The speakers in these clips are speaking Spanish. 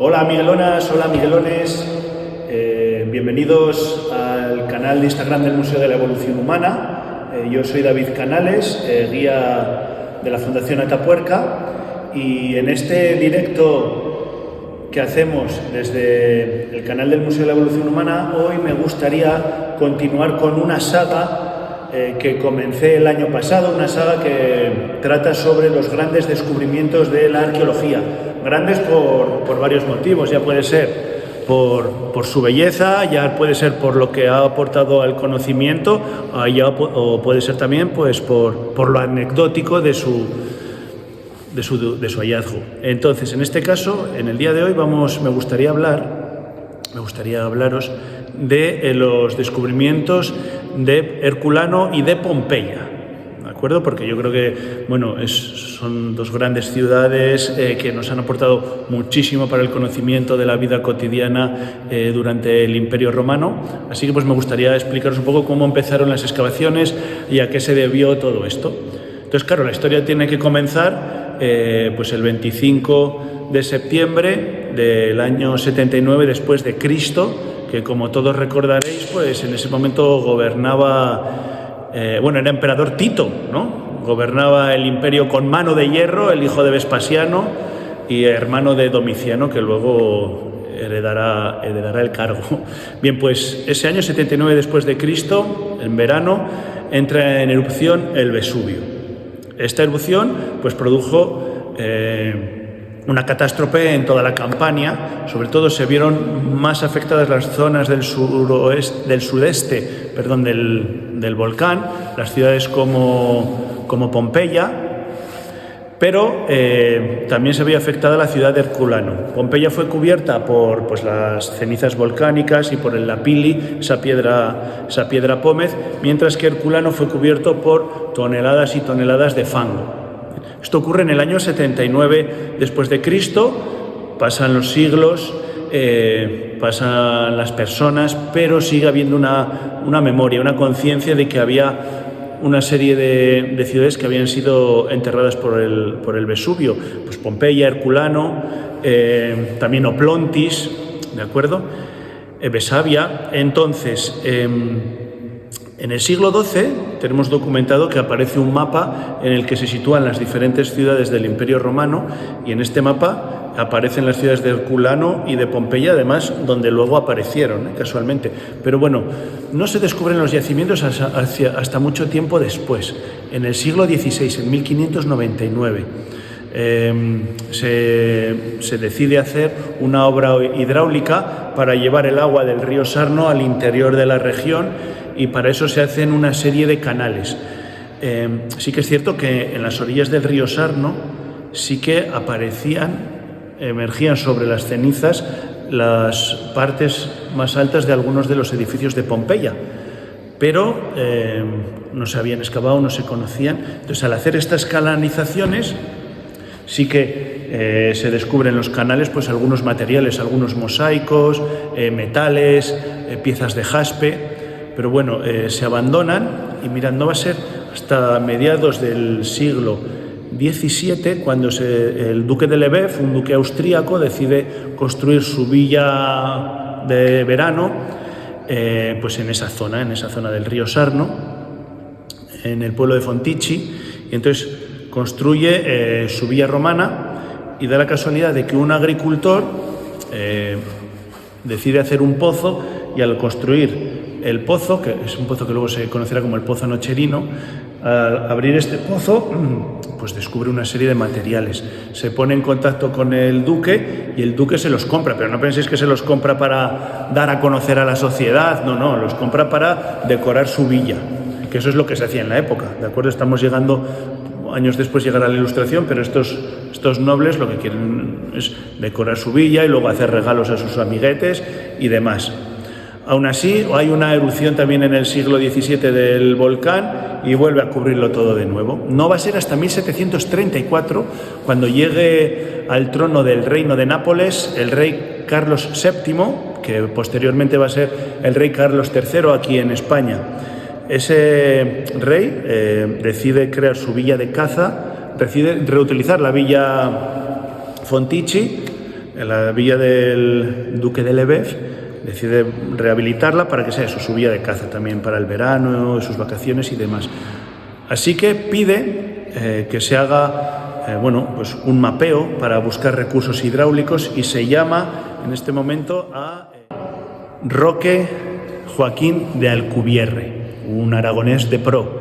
Hola Miguelonas, hola Miguelones, bienvenidos al canal de Instagram del Museo de la Evolución Humana. Yo soy David Canales, guía de la Fundación Atapuerca, y en este directo que hacemos desde el canal del Museo de la Evolución Humana, hoy me gustaría continuar con una saga que comencé el año pasado, una saga que trata sobre los grandes descubrimientos de la arqueología. Grandes por varios motivos, ya puede ser por su belleza, ya puede ser por lo que ha aportado al conocimiento, o puede ser también pues por lo anecdótico de su hallazgo. Entonces, en este caso, en el día de hoy me gustaría hablaros de los descubrimientos de Herculano y de Pompeya, ¿de acuerdo? Porque yo creo que, son dos grandes ciudades que nos han aportado muchísimo para el conocimiento de la vida cotidiana durante el Imperio Romano. Así que pues me gustaría explicaros un poco cómo empezaron las excavaciones y a qué se debió todo esto. Entonces, claro, la historia tiene que comenzar pues el 25 de septiembre del año 79 después de Cristo, que como todos recordaréis, pues en ese momento gobernaba, era emperador Tito, ¿no? Gobernaba el imperio con mano de hierro, el hijo de Vespasiano y hermano de Domiciano, que luego heredará el cargo. Bien, pues ese año 79 después de Cristo, en verano, entra en erupción el Vesubio. Esta erupción pues produjo una catástrofe en toda la Campania. Sobre todo se vieron más afectadas las zonas del sudeste del volcán, las ciudades como Pompeya, pero también se había afectada la ciudad de Herculano. Pompeya fue cubierta por las cenizas volcánicas y por el lapilli, esa piedra pómez, mientras que Herculano fue cubierto por toneladas y toneladas de fango. Esto ocurre en el año 79 después de Cristo, pasan los siglos, pasan las personas, pero sigue habiendo una memoria, una conciencia de que había una serie de ciudades que habían sido enterradas por el Vesubio, pues Pompeya, Herculano, también Oplontis, ¿de acuerdo? Besavia. Entonces, en el siglo XII tenemos documentado que aparece un mapa en el que se sitúan las diferentes ciudades del Imperio Romano, y en este mapa aparecen las ciudades de Herculano y de Pompeya, además, donde luego aparecieron, casualmente. Pero bueno, no se descubren los yacimientos hasta mucho tiempo después. En el siglo XVI, en 1599, se decide hacer una obra hidráulica para llevar el agua del río Sarno al interior de la región, y para eso se hacen una serie de canales. Sí que es cierto que en las orillas del río Sarno sí que emergían sobre las cenizas las partes más altas de algunos de los edificios de Pompeya, pero no se habían excavado, no se conocían. Entonces, al hacer estas canalizaciones, sí que se descubren los canales pues algunos materiales, algunos mosaicos, metales, piezas de jaspe, pero bueno, se abandonan, y mirad, no va a ser hasta mediados del siglo XVII cuando el duque de Lbev, un duque austríaco, decide construir su villa de verano pues en esa zona del río Sarno, en el pueblo de Fontici, y entonces construye su villa romana, y da la casualidad de que un agricultor decide hacer un pozo, y al construir el pozo, que es un pozo que luego se conocerá como el Pozo Nocherino, al abrir este pozo pues descubre una serie de materiales. Se pone en contacto con el duque, y el duque se los compra, pero no penséis que se los compra para dar a conocer a la sociedad, no, los compra para decorar su villa, que eso es lo que se hacía en la época, ¿de acuerdo? Estamos llegando, años después llegará la Ilustración, pero estos nobles lo que quieren es decorar su villa y luego hacer regalos a sus amiguetes y demás. Aún así, hay una erupción también en el siglo XVII del volcán y vuelve a cubrirlo todo de nuevo. No va a ser hasta 1734 cuando llegue al trono del reino de Nápoles el rey Carlos VII, que posteriormente va a ser el rey Carlos III aquí en España. Ese rey decide crear su villa de caza, decide reutilizar la villa Fontici, la villa del duque de Lbev, decide rehabilitarla para que sea eso, su vía de caza también para el verano, sus vacaciones y demás. Así que pide que se haga pues un mapeo para buscar recursos hidráulicos y se llama en este momento a Roque Joaquín de Alcubierre, un aragonés de pro.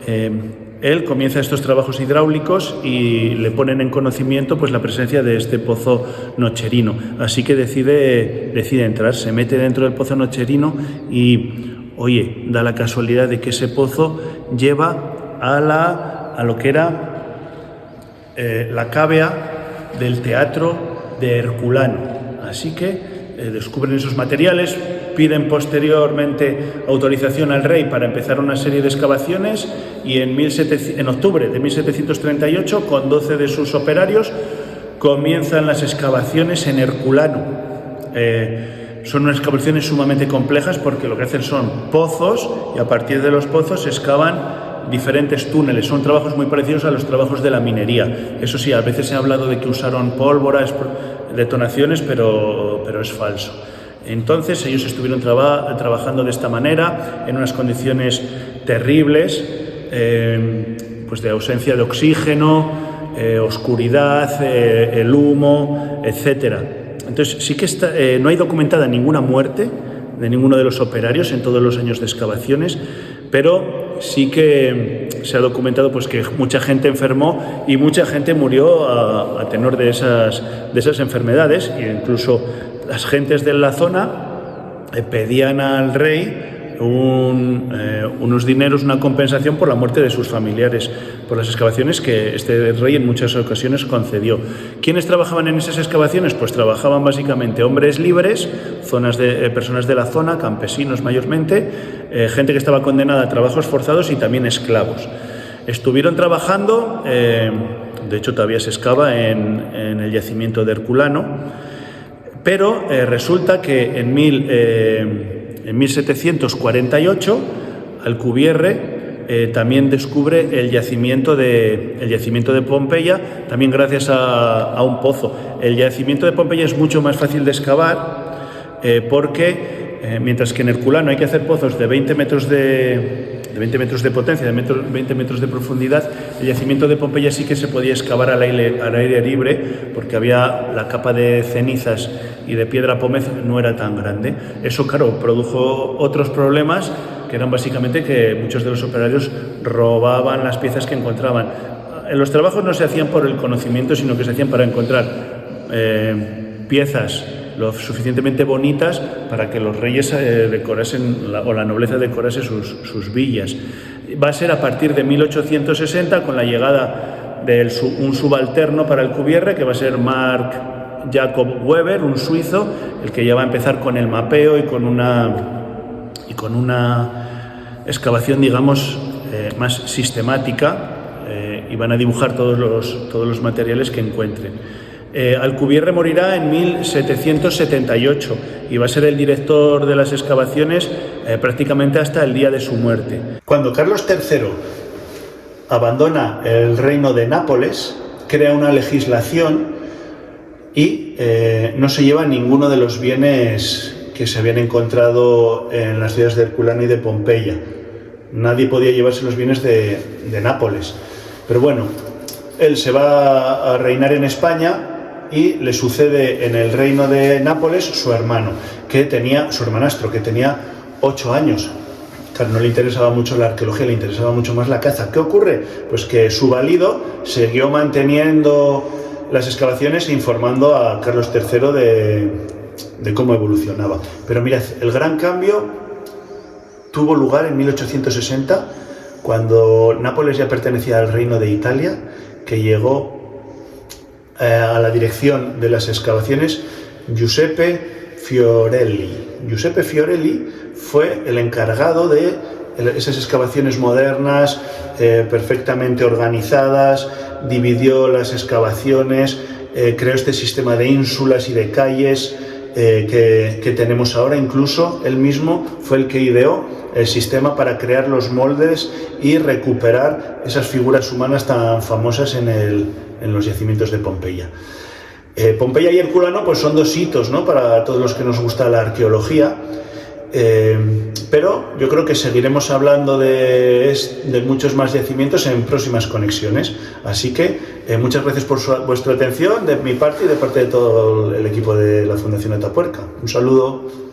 Él comienza estos trabajos hidráulicos y le ponen en conocimiento pues la presencia de este pozo nocherino. Así que decide entrar, se mete dentro del pozo nocherino y, oye, da la casualidad de que ese pozo lleva a lo que era la cavea del teatro de Herculano. Así que descubren esos materiales, piden posteriormente autorización al rey para empezar una serie de excavaciones y en octubre de 1738, con 12 de sus operarios, comienzan las excavaciones en Herculano. Son unas excavaciones sumamente complejas porque lo que hacen son pozos y a partir de los pozos se excavan diferentes túneles. Son trabajos muy parecidos a los trabajos de la minería. Eso sí, a veces se ha hablado de que usaron pólvora, detonaciones, pero es falso. Entonces ellos estuvieron trabajando de esta manera, en unas condiciones terribles, pues de ausencia de oxígeno, oscuridad, el humo, etc. Entonces sí que no hay documentada ninguna muerte de ninguno de los operarios en todos los años de excavaciones, pero sí que se ha documentado pues que mucha gente enfermó y mucha gente murió a tenor de esas enfermedades, e incluso las gentes de la zona pedían al rey unos dineros, una compensación por la muerte de sus familiares, por las excavaciones que este rey en muchas ocasiones concedió. ¿Quiénes trabajaban en esas excavaciones? Pues trabajaban básicamente hombres libres, personas de la zona, campesinos mayormente, gente que estaba condenada a trabajos forzados y también esclavos. Estuvieron trabajando, de hecho todavía se excava en el yacimiento de Herculano, pero resulta que en 1748 Alcubierre también descubre el yacimiento de Pompeya, también gracias a un pozo. El yacimiento de Pompeya es mucho más fácil de excavar porque mientras que en Herculano hay que hacer pozos de 20 metros de potencia, de 20 metros de profundidad, el yacimiento de Pompeya sí que se podía excavar al aire libre porque había la capa de cenizas y de piedra pómez no era tan grande. Eso, claro, produjo otros problemas que eran básicamente que muchos de los operarios robaban las piezas que encontraban. Los trabajos no se hacían por el conocimiento, sino que se hacían para encontrar piezas lo suficientemente bonitas para que los reyes decorasen o la nobleza decorase sus villas. Va a ser a partir de 1860 con la llegada de un subalterno para Alcubierre, que va a ser Marc Jacob Weber, un suizo, el que ya va a empezar con el mapeo y con una excavación, digamos, más sistemática, y van a dibujar todos los materiales que encuentren. Alcubierre morirá en 1778 y va a ser el director de las excavaciones prácticamente hasta el día de su muerte. Cuando Carlos III abandona el reino de Nápoles, crea una legislación y no se lleva ninguno de los bienes que se habían encontrado en las ciudades de Herculano y de Pompeya. Nadie podía llevarse los bienes de Nápoles. Pero bueno, él se va a reinar en España y le sucede en el reino de Nápoles su hermanastro, que tenía 8 años. Claro, no le interesaba mucho la arqueología, le interesaba mucho más la caza. ¿Qué ocurre? Pues que su valido siguió manteniendo las excavaciones e informando a Carlos III de cómo evolucionaba. Pero mirad, el gran cambio tuvo lugar en 1860, cuando Nápoles ya pertenecía al reino de Italia, que llegó a la dirección de las excavaciones Giuseppe Fiorelli. Giuseppe Fiorelli fue el encargado de esas excavaciones modernas, perfectamente organizadas, dividió las excavaciones, creó este sistema de ínsulas y de calles que tenemos ahora. Incluso él mismo fue el que ideó el sistema para crear los moldes y recuperar esas figuras humanas tan famosas en los yacimientos de Pompeya. Pompeya y Herculano pues son dos hitos, ¿no?, para todos los que nos gusta la arqueología, pero yo creo que seguiremos hablando de muchos más yacimientos en próximas conexiones. Así que muchas gracias por vuestra atención de mi parte y de parte de todo el equipo de la Fundación Atapuerca. Un saludo.